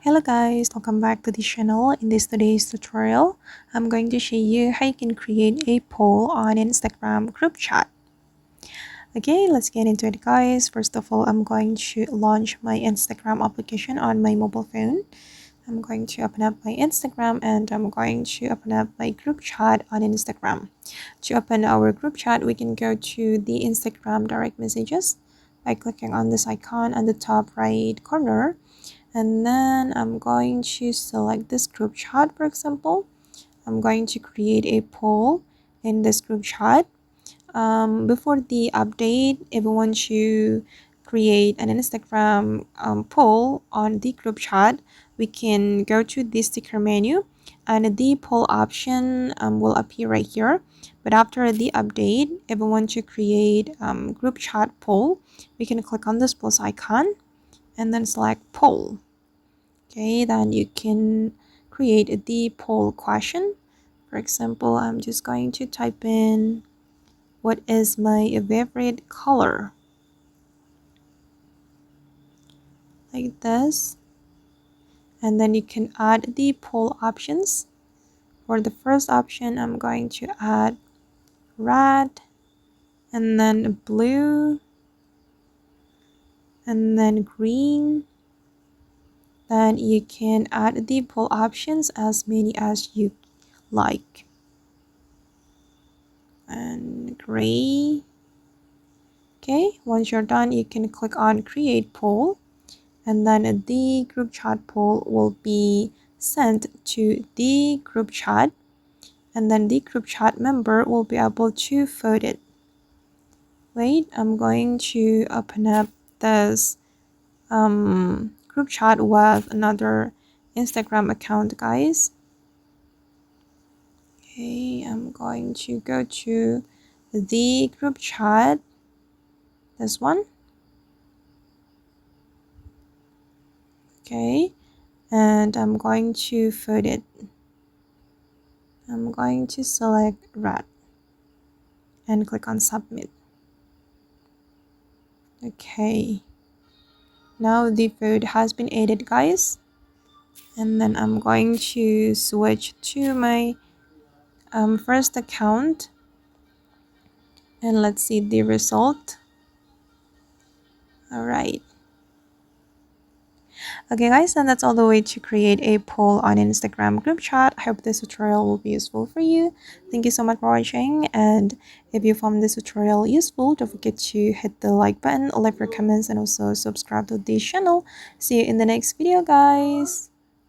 Hello guys, welcome back to the channel. In today's tutorial, I'm going to show you how you can create a poll on Instagram group chat. Okay, let's get into it guys. First of all, I'm going to launch my Instagram application on my mobile phone. I'm going to open up my Instagram and I'm going to open up my group chat on Instagram. To open our group chat, we can go to the Instagram direct messages by clicking on this icon on the top right corner. And then I'm going to select this group chat. For example, I'm going to create a poll in this group chat. Before the update, if you want to create an Instagram poll on the group chat, we can go to the sticker menu and the poll option will appear right here. But after the update, if you want to create group chat poll, we can click on this plus icon and then select poll. Okay, then you can create the poll question. For example, I'm just going to type in what is my favorite color, like this, and then you can add the poll options. For the first option, I'm going to add red, and then blue, and then green. Then you can add the poll options as many as you like, and gray. Okay, once you're done, you can click on create poll, and then the group chat poll will be sent to the group chat, and then the group chat member will be able to vote it. Wait, I'm going to open up this group chat with another Instagram account, guys. Okay, I'm going to go to the group chat, this one. Okay, and I'm going to vote it. I'm going to select red and click on submit. Okay, now the vote has been added, guys, and then I'm going to switch to my first account and let's see the result. All right. Okay guys, and that's all the way to create a poll on Instagram group chat. I hope this tutorial will be useful for you. Thank you so much for watching, and if you found this tutorial useful, don't forget to hit the like button, leave your comments, and also subscribe to this channel. See you in the next video guys.